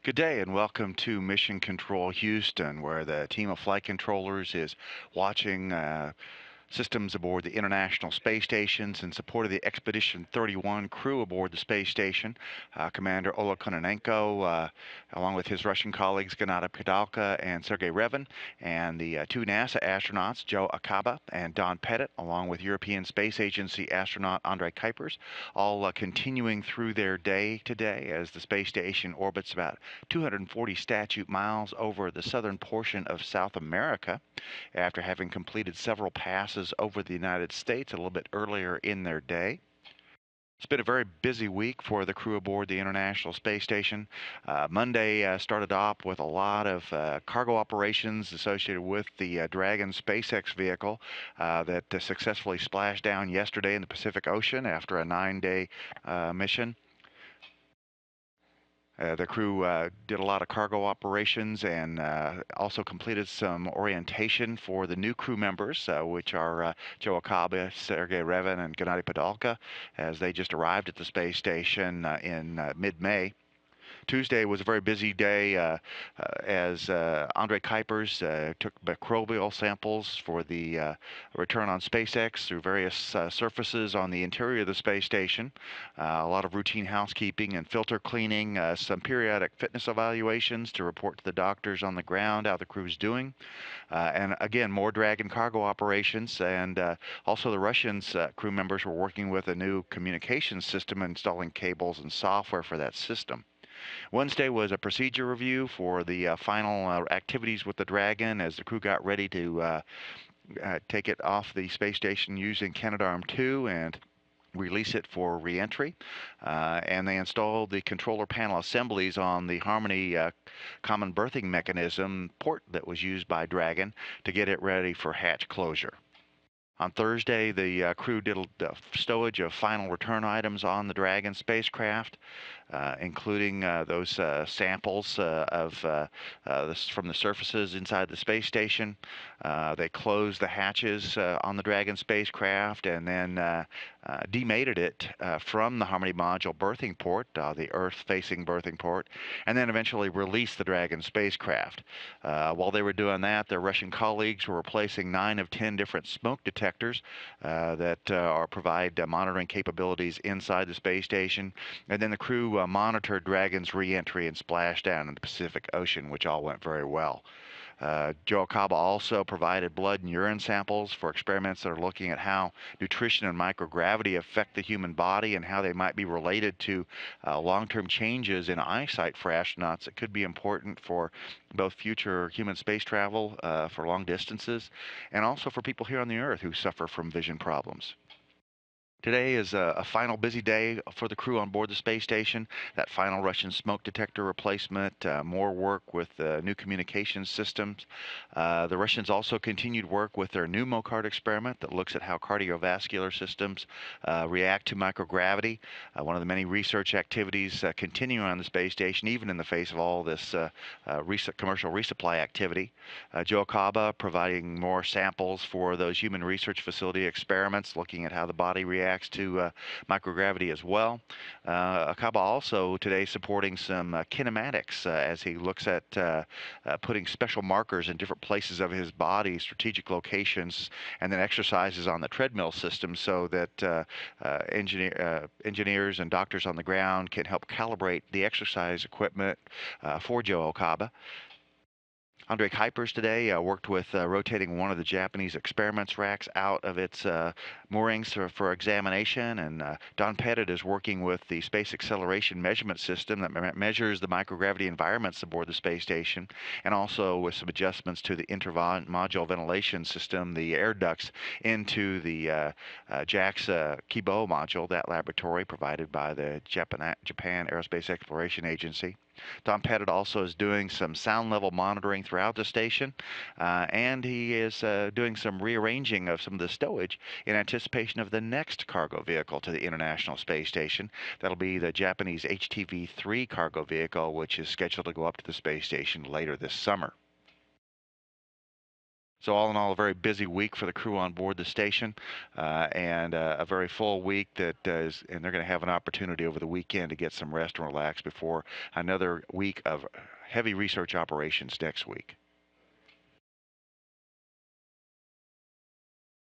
Good day and welcome to Mission Control Houston, where the team of flight controllers is watching systems aboard the International Space Stations in support of the Expedition 31 crew aboard the space station. Commander Oleg Kononenko, along with his Russian colleagues Gennady Padalka and Sergei Revin, and the two NASA astronauts, Joe Acaba and Don Pettit, along with European Space Agency astronaut Andrei Kuipers, all continuing through their day today as the space station orbits about 240 statute miles over the southern portion of South America after having completed several passes over the United States a little bit earlier in their day. It's been a very busy week for the crew aboard the International Space Station. Monday started off with a lot of cargo operations associated with the Dragon SpaceX vehicle that successfully splashed down yesterday in the Pacific Ocean after a 9-day mission. The crew did a lot of cargo operations and also completed some orientation for the new crew members, which are Joe Acaba, Sergei Revin, and Gennady Padalka, as they just arrived at the space station in mid-May. Tuesday was a very busy day as Andrei Kuipers took microbial samples for the return on SpaceX through various surfaces on the interior of the space station. A lot of routine housekeeping and filter cleaning, some periodic fitness evaluations to report to the doctors on the ground how the crew's doing. And again, more Dragon cargo operations, and also the Russians crew members were working with a new communications system, installing cables and software for that system. Wednesday was a procedure review for the final activities with the Dragon as the crew got ready to take it off the space station using Canadarm2 and release it for reentry. And they installed the controller panel assemblies on the Harmony common berthing mechanism port that was used by Dragon to get it ready for hatch closure. On Thursday, the crew did a stowage of final return items on the Dragon spacecraft, including those samples from the surfaces inside the space station. They closed the hatches on the Dragon spacecraft and then demated it from the Harmony module berthing port, the Earth-facing berthing port, and then eventually released the Dragon spacecraft. While they were doing that, their Russian colleagues were replacing 9 of 10 different smoke detectors that provide monitoring capabilities inside the space station. And then the crew monitored Dragon's re-entry and splashdown in the Pacific Ocean, which all went very well. Joe Acaba also provided blood and urine samples for experiments that are looking at how nutrition and microgravity affect the human body and how they might be related to long-term changes in eyesight for astronauts that could be important for both future human space travel for long distances and also for people here on the Earth who suffer from vision problems. Today is a final busy day for the crew on board the space station. That final Russian smoke detector replacement, more work with new communications systems. The Russians also continued work with their new MOCARD experiment that looks at how cardiovascular systems react to microgravity. One of the many research activities continuing on the space station, even in the face of all this commercial resupply activity. Joe Acaba providing more samples for those human research facility experiments, looking at how the body reacts to microgravity as well. Acaba also today supporting some kinematics as he looks at putting special markers in different places of his body, strategic locations, and then exercises on the treadmill system so that engineers and doctors on the ground can help calibrate the exercise equipment for Joe Acaba. Andrei Kuipers today worked with rotating one of the Japanese experiments racks out of its moorings for examination, and Don Pettit is working with the Space Acceleration Measurement System that measures the microgravity environments aboard the space station, and also with some adjustments to the intermodule ventilation system, the air ducts into the JAXA Kibo module, that laboratory provided by the Japan Aerospace Exploration Agency. Don Pettit also is doing some sound level monitoring throughout the station, and he is doing some rearranging of some of the stowage in anticipation of the next cargo vehicle to the International Space Station. That'll be the Japanese HTV-3 cargo vehicle, which is scheduled to go up to the space station later this summer. So all in all, a very busy week for the crew on board the station, and a very full week and they're going to have an opportunity over the weekend to get some rest and relax before another week of heavy research operations next week.